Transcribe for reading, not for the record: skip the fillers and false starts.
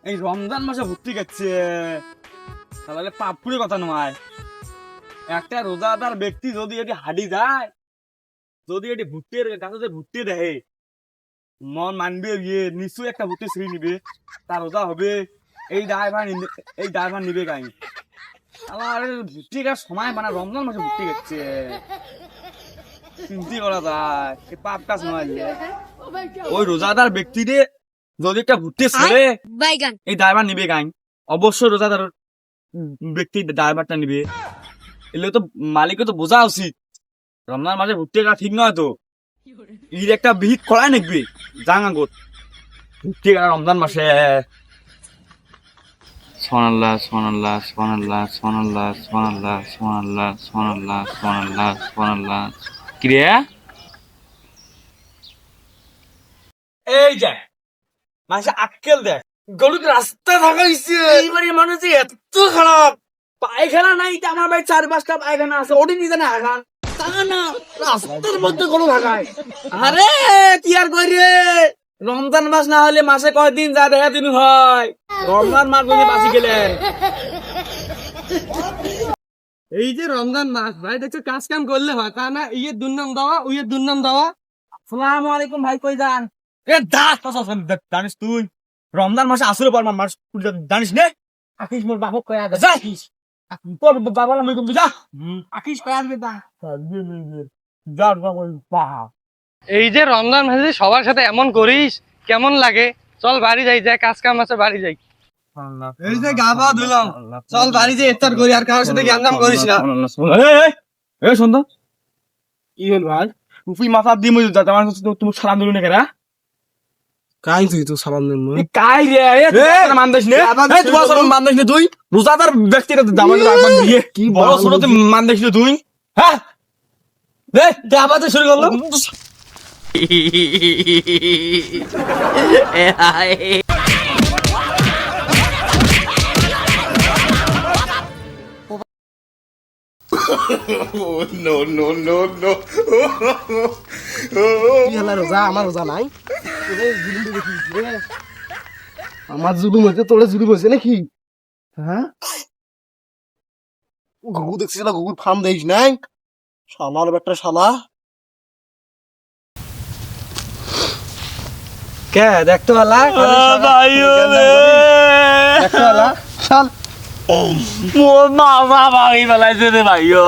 এই রমজান মাসে ভর্তি গেছে তাহলে পাপুরের কথা নয়। একটা রোজাদার ব্যক্তি যদি এটি হাঁটি যায়, যদি এটি ভুট্টের গাছে ভুট্টে দেয়, মন মানবে গিয়ে নিশ্চয়ই একটা ভুট্টে ছিঁড়ে নিবে, তার রোজা হবে। এই ড্রাইভার নিবে গাই আমার ভুট্টি গাছ সময় মানে রমজান মাসে ভুট্টি গেছে চিন্তি করা যায়। এই পাপ কাজ নয়। ওই রোজাদার ব্যক্তিরে যদি একটা ভুট্টে ছেড়ে এই ড্রাইভার নিবে গাই, অবশ্যই রোজাদার ব্যক্তি ড্রাইভারটা নিবে। এলে তো মালিকও তো বোঝা উচিত রমজান মাসে ভুট্টে গাছ ঠিক নয় তো, ঈদ একটা বিহিত করাই নাকবে জাঙা গোট ভুট্টে গাছ রমজান মাসে। সুবহানাল্লাহ সুবহানাল্লাহ সুবহানাল্লাহ সুবহানাল্লাহ সুবহানাল্লাহ সুবহানাল্লাহ সুবহানাল্লাহ সুবহানাল্লাহ সুবহানাল্লাহ। ক্রিয়া এই যে মাসে আক্কেল দেখ গরুকে রাস্তা থাকা হয়েছে। এইবারে মানুষ এত খারাপ, পায়খানা নাই। আমার ভাই 4-5টা পায়খানা আছে, ওটি নিতে না হাগান তা না, রাস্তার মধ্যে গরু থাকায়। আরে কি আর করি রে, রমজান মাস না হলে মাসে কয়দিন যা দেখা দিন হয়, রমজান মাস বলে বাঁচি গেলেন। এই যে রমজান মাস ভাই দেখছো কাজ কাম করলে হয় তা না, ইয়ের দুর্নাম দেওয়া উইয়ের দুর্নাম দেওয়া। আসসালামু আলাইকুম ভাই, কই যান? এ দাস জানিস তুই রমজান মাসে আসলে পর মাস জানিস নে? আকিস মোর বাপক কয়া দে যাইস, তোর বাবা নাম কই যা আকিস কয়া দে দা যার বাবা পাহা। এই যে রমজান মাসে সবার সাথে এমন করিস কেমন লাগে? চল বাড়ি যাই, যা কাজ কাম আছে বাড়ি যাই। এই যে গাবা ধুলাম, চল বাড়ি যাই ইফতার করি, আর কারোর সাথে জ্ঞান করিস না। এই শুন তো কি হল ভাই, টুপি মাথা দিয়ে মজুদ যাতে আমার তুমি সালাম দিল না কেরা কাই তুই তো সালাম দিন কাই রে মানদাস নে, তুই সালাম মানদাস নে, তুই রোজাদার ব্যক্তিরা জামাল রাখবান দিয়ে কি বড় ছোট তুই মানদাস নে তুই। হ্যাঁ দে দে আবার শুরু করলো। রোজা আমার রোজা নাই, আমার জুলুম হয়েছে, তোরে জুলুম হয়েছে নাকি? হ্যাঁ ঘুঘু দেখছিস না, ঘুঘুর ফার্ম দেখিস নাই? শালার বেটা শালা। কে দেখতে পালা দেখতে পালা শাল মোর মা বাবা ভাই বেলাইছে রে ভাইও।